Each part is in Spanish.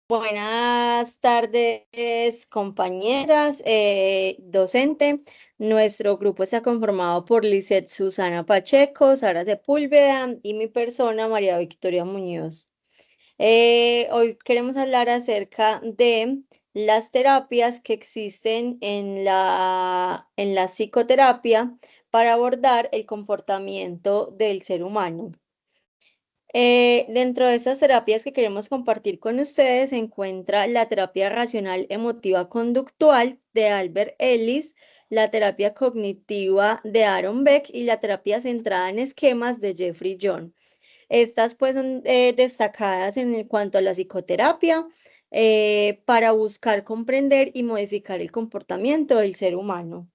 Buenas tardes, compañeras, docente. Nuestro grupo está conformado por Lisette Susana Pacheco, Sara Sepúlveda y mi persona, María Victoria Muñoz. Hoy queremos hablar acerca de las terapias que existen en la psicoterapia para abordar el comportamiento del ser humano. Dentro de estas terapias que queremos compartir con ustedes se encuentra la terapia racional emotiva conductual de Albert Ellis, la terapia cognitiva de Aaron Beck y la terapia centrada en esquemas de Jeffrey John. Estas pues son destacadas en cuanto a la psicoterapia para buscar comprender y modificar el comportamiento del ser humano.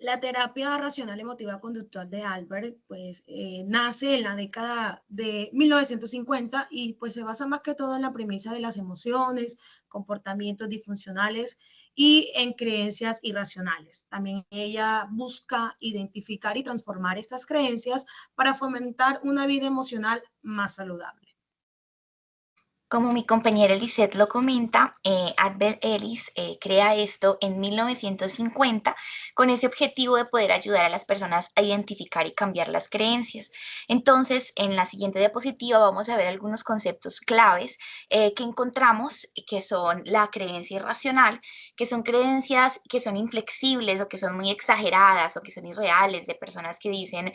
La terapia racional emotiva conductual de Albert pues nace en la década de 1950 y pues se basa más que todo en la premisa de las emociones, comportamientos disfuncionales y en creencias irracionales. También ella busca identificar y transformar estas creencias para fomentar una vida emocional más saludable. Como mi compañera Lisette lo comenta, Albert Ellis crea esto en 1950 con ese objetivo de poder ayudar a las personas a identificar y cambiar las creencias. Entonces, en la siguiente diapositiva vamos a ver algunos conceptos claves que encontramos, que son la creencia irracional, que son creencias que son inflexibles o que son muy exageradas o que son irreales, de personas que dicen,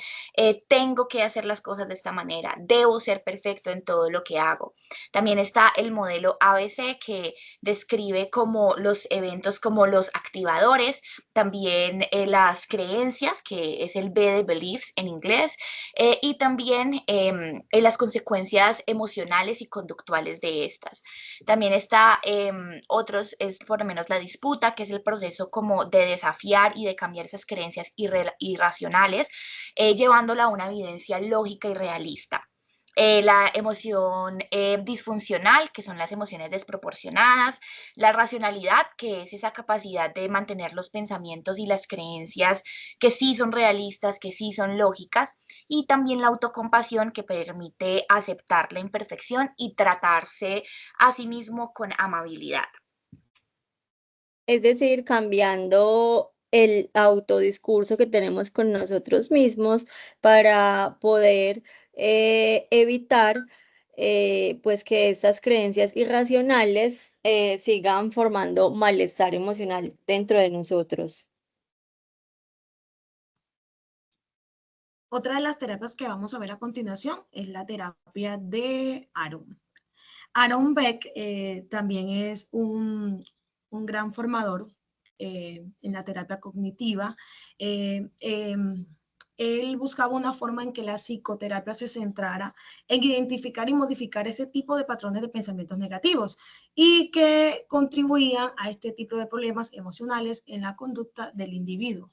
tengo que hacer las cosas de esta manera, debo ser perfecto en todo lo que hago. También está el modelo ABC que describe como los eventos como los activadores, también las creencias, que es el B de beliefs en inglés, y también las consecuencias emocionales y conductuales de estas. También está otros, es por lo menos la disputa, que es el proceso como de desafiar y de cambiar esas creencias irracionales, llevándola a una evidencia lógica y realista. La emoción disfuncional, que son las emociones desproporcionadas, la racionalidad, que es esa capacidad de mantener los pensamientos y las creencias que sí son realistas, que sí son lógicas, y también la autocompasión, que permite aceptar la imperfección y tratarse a sí mismo con amabilidad. Es decir, cambiando el autodiscurso que tenemos con nosotros mismos para poder evitar pues que estas creencias irracionales sigan formando malestar emocional dentro de nosotros. Otra de las terapias que vamos a ver a continuación es la terapia de Aaron. Aaron Beck también es un gran formador en la terapia cognitiva. Eh, eh, Él buscaba una forma en que la psicoterapia se centrara en identificar y modificar ese tipo de patrones de pensamientos negativos y que contribuían a este tipo de problemas emocionales en la conducta del individuo.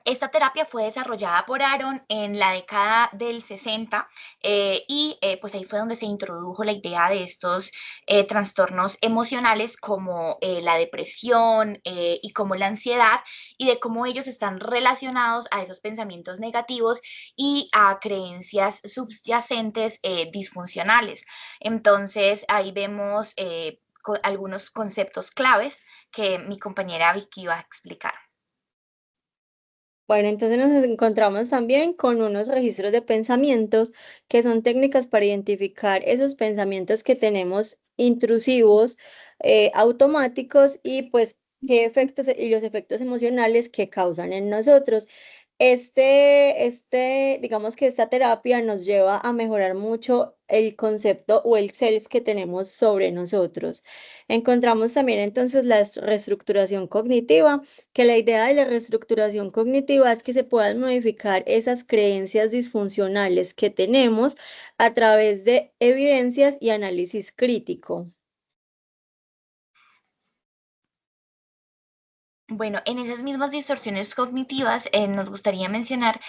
Esta terapia fue desarrollada por Aaron en la década del 60 y pues ahí fue donde se introdujo la idea de estos trastornos emocionales como la depresión y como la ansiedad y de cómo ellos están relacionados a esos pensamientos negativos y a creencias subyacentes disfuncionales. Entonces ahí vemos algunos conceptos claves que mi compañera Vicky va a explicar. Bueno, entonces nos encontramos también con unos registros de pensamientos que son técnicas para identificar esos pensamientos que tenemos intrusivos, automáticos y pues qué efectos y los efectos emocionales que causan en nosotros. Digamos que esta terapia nos lleva a mejorar mucho el concepto o el self que tenemos sobre nosotros. Encontramos también entonces la reestructuración cognitiva, que la idea de la reestructuración cognitiva es que se puedan modificar esas creencias disfuncionales que tenemos a través de evidencias y análisis crítico. Bueno, en esas mismas distorsiones cognitivas nos gustaría mencionar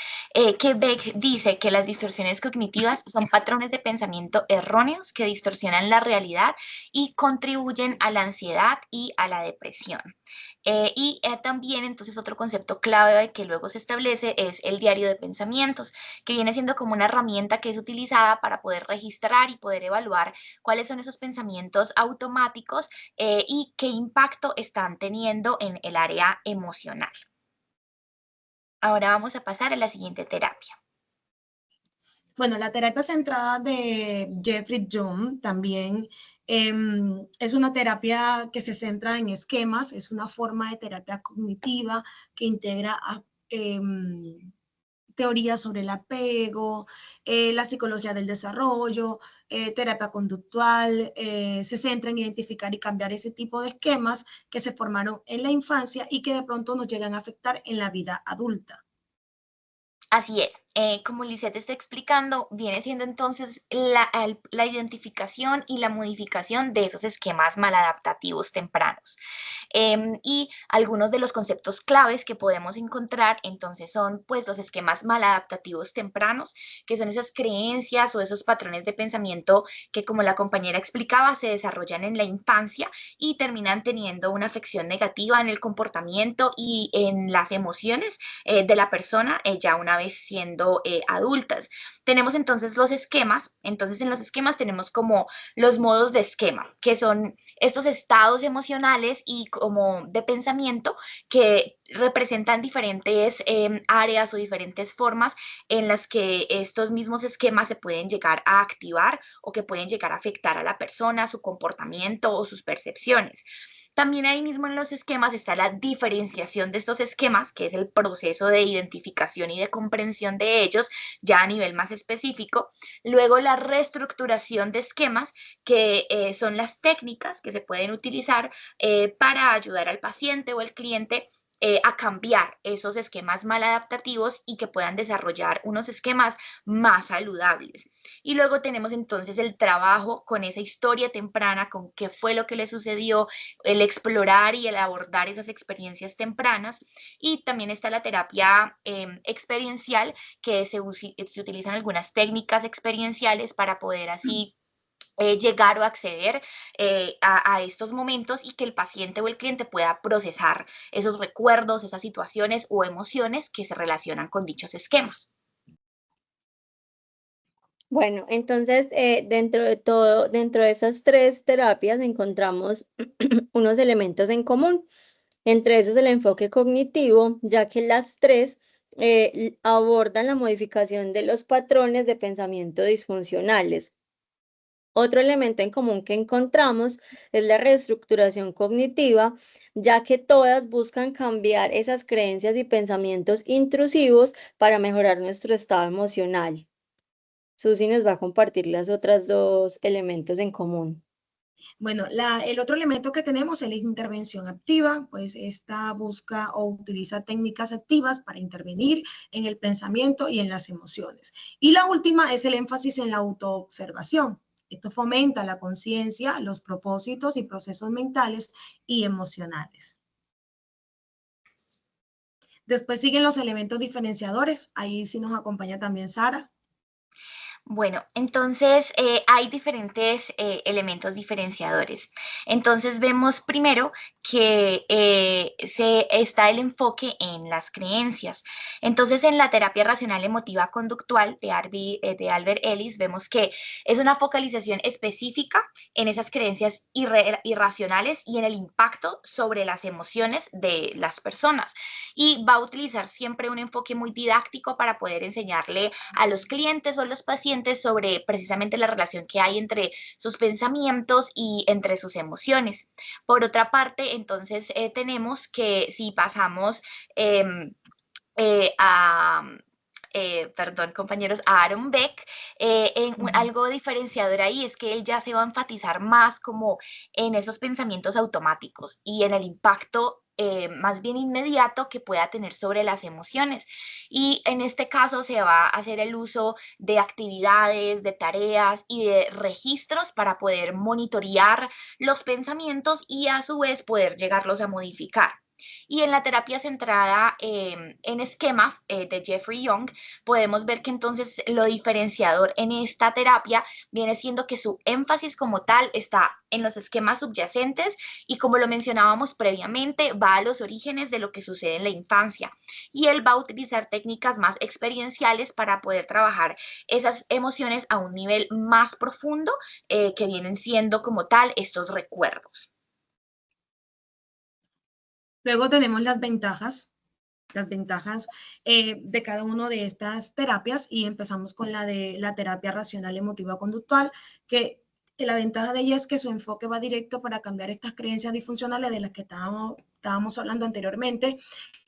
que Beck dice que las distorsiones cognitivas son patrones de pensamiento erróneos que distorsionan la realidad y contribuyen a la ansiedad y a la depresión. También entonces otro concepto clave que luego se establece es el diario de pensamientos, que viene siendo como una herramienta que es utilizada para poder registrar y poder evaluar cuáles son esos pensamientos automáticos y qué impacto están teniendo en el área emocional. Ahora vamos a pasar a la siguiente terapia. Bueno, la terapia centrada de Jeffrey Young también es una terapia que se centra en esquemas, es una forma de terapia cognitiva que integra teorías sobre el apego, la psicología del desarrollo, terapia conductual, se centra en identificar y cambiar ese tipo de esquemas que se formaron en la infancia y que de pronto nos llegan a afectar en la vida adulta. Así es, como Lisette está explicando, viene siendo entonces la identificación y la modificación de esos esquemas maladaptativos tempranos. Y algunos de los conceptos claves que podemos encontrar entonces son pues los esquemas maladaptativos tempranos, que son esas creencias o esos patrones de pensamiento que, como la compañera explicaba, se desarrollan en la infancia y terminan teniendo una afección negativa en el comportamiento y en las emociones de la persona ya una vez siendo adultas. Tenemos entonces los esquemas, entonces en los esquemas tenemos como los modos de esquema, que son estos estados emocionales y como de pensamiento que representan diferentes áreas o diferentes formas en las que estos mismos esquemas se pueden llegar a activar o que pueden llegar a afectar a la persona, su comportamiento o sus percepciones. También ahí mismo en los esquemas está la diferenciación de estos esquemas, que es el proceso de identificación y de comprensión de ellos, ya a nivel más específico. Luego la reestructuración de esquemas, que son las técnicas que se pueden utilizar para ayudar al paciente o al cliente a cambiar esos esquemas maladaptativos y que puedan desarrollar unos esquemas más saludables. Y luego tenemos entonces el trabajo con esa historia temprana, con qué fue lo que le sucedió, el explorar y el abordar esas experiencias tempranas. Y también está la terapia experiencial, que se utilizan algunas técnicas experienciales para poder así llegar o acceder a estos momentos y que el paciente o el cliente pueda procesar esos recuerdos, esas situaciones o emociones que se relacionan con dichos esquemas. Bueno, entonces dentro de todo, dentro de esas tres terapias encontramos unos elementos en común. Entre esos el enfoque cognitivo, ya que las tres abordan la modificación de los patrones de pensamiento disfuncionales. Otro elemento en común que encontramos es la reestructuración cognitiva, ya que todas buscan cambiar esas creencias y pensamientos intrusivos para mejorar nuestro estado emocional. Susi nos va a compartir las otras dos elementos en común. Bueno, el otro elemento que tenemos es la intervención activa, pues esta busca o utiliza técnicas activas para intervenir en el pensamiento y en las emociones. Y la última es el énfasis en la autoobservación. Esto fomenta la conciencia, los propósitos y procesos mentales y emocionales. Después siguen los elementos diferenciadores. Ahí sí nos acompaña también Sara. Bueno, entonces hay diferentes elementos diferenciadores. Entonces vemos primero que está el enfoque en las creencias. Entonces en la terapia racional emotiva conductual de Albert Ellis vemos que es una focalización específica en esas creencias irracionales y en el impacto sobre las emociones de las personas. Y va a utilizar siempre un enfoque muy didáctico para poder enseñarle a los clientes o a los pacientes sobre precisamente la relación que hay entre sus pensamientos y entre sus emociones. Por otra parte, entonces tenemos que si pasamos a... perdón, compañeros, a Aaron Beck, algo diferenciador ahí es que él ya se va a enfatizar más como en esos pensamientos automáticos y en el impacto más bien inmediato que pueda tener sobre las emociones. Y en este caso se va a hacer el uso de actividades, de tareas y de registros para poder monitorear los pensamientos y a su vez poder llegarlos a modificar. Y en la terapia centrada en esquemas de Jeffrey Young, podemos ver que entonces lo diferenciador en esta terapia viene siendo que su énfasis como tal está en los esquemas subyacentes y, como lo mencionábamos previamente, va a los orígenes de lo que sucede en la infancia. Y él va a utilizar técnicas más experienciales para poder trabajar esas emociones a un nivel más profundo, que vienen siendo como tal estos recuerdos. Luego tenemos las ventajas de cada una de estas terapias, y empezamos con la de la terapia racional emotiva conductual, que la ventaja de ella es que su enfoque va directo para cambiar estas creencias disfuncionales de las que estábamos hablando anteriormente,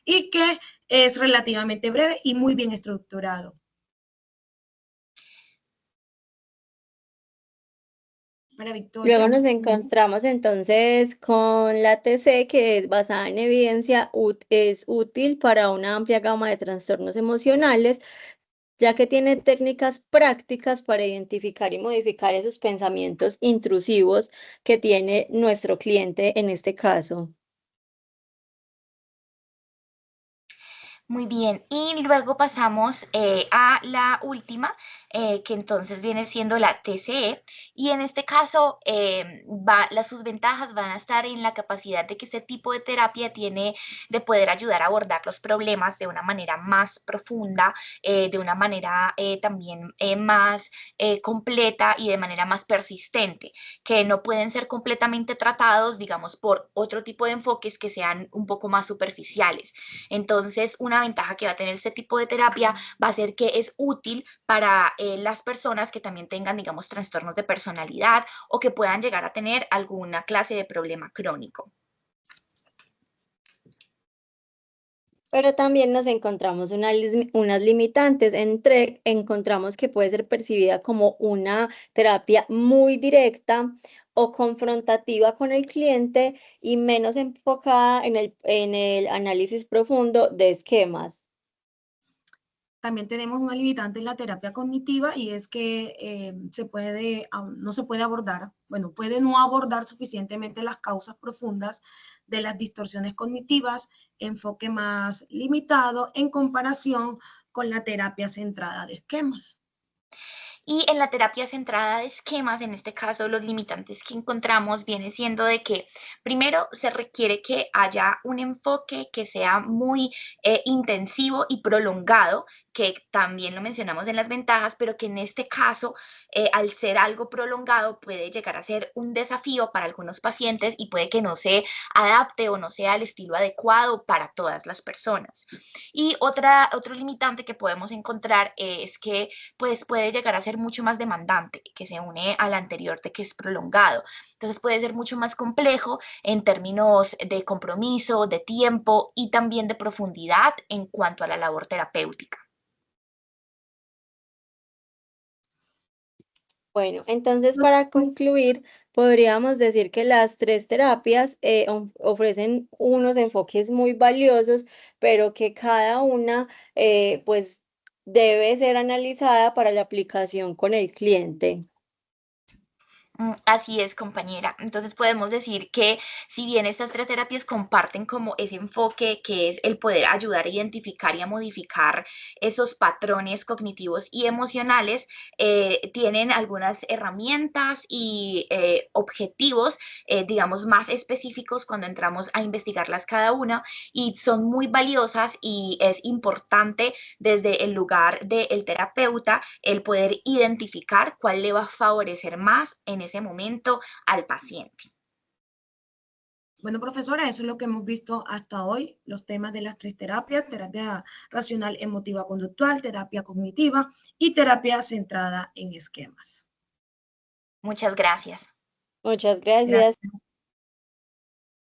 y que es relativamente breve y muy bien estructurado. Para Victoria. Luego nos encontramos entonces con la TC, que es basada en evidencia, es útil para una amplia gama de trastornos emocionales, ya que tiene técnicas prácticas para identificar y modificar esos pensamientos intrusivos que tiene nuestro cliente en este caso. Muy bien, y luego pasamos a la última, que entonces viene siendo la TCE, y en este caso sus ventajas van a estar en la capacidad de que este tipo de terapia tiene de poder ayudar a abordar los problemas de una manera más profunda, de una manera también más completa y de manera más persistente, que no pueden ser completamente tratados, digamos, por otro tipo de enfoques que sean un poco más superficiales. Entonces, una ventaja que va a tener este tipo de terapia va a ser que es útil para las personas que también tengan, digamos, trastornos de personalidad o que puedan llegar a tener alguna clase de problema crónico. Pero también nos encontramos unas limitantes. Encontramos que puede ser percibida como una terapia muy directa o confrontativa con el cliente y menos enfocada en el análisis profundo de esquemas. También tenemos una limitante en la terapia cognitiva, y es que no se puede abordar, puede no abordar suficientemente las causas profundas de las distorsiones cognitivas, enfoque más limitado en comparación con la terapia centrada de esquemas. Y en la terapia centrada de esquemas, en este caso, los limitantes que encontramos viene siendo de que primero se requiere que haya un enfoque que sea muy intensivo y prolongado, que también lo mencionamos en las ventajas, pero que en este caso, al ser algo prolongado, puede llegar a ser un desafío para algunos pacientes y puede que no se adapte o no sea el estilo adecuado para todas las personas. Y otro limitante que podemos encontrar es que pues puede llegar a ser mucho más demandante, que se une al anterior de que es prolongado. Entonces puede ser mucho más complejo en términos de compromiso, de tiempo y también de profundidad en cuanto a la labor terapéutica. Bueno, entonces para concluir, podríamos decir que las tres terapias ofrecen unos enfoques muy valiosos, pero que cada una pues debe ser analizada para la aplicación con el cliente. Así es, compañera. Entonces podemos decir que si bien estas tres terapias comparten como ese enfoque que es el poder ayudar a identificar y a modificar esos patrones cognitivos y emocionales, tienen algunas herramientas y objetivos, digamos, más específicos cuando entramos a investigarlas cada una, y son muy valiosas, y es importante desde el lugar del terapeuta el poder identificar cuál le va a favorecer más en ese momento al paciente. Bueno, profesora, eso es lo que hemos visto hasta hoy, los temas de las tres terapias: terapia racional emotiva conductual, terapia cognitiva y terapia centrada en esquemas. Muchas gracias. Muchas gracias. Gracias.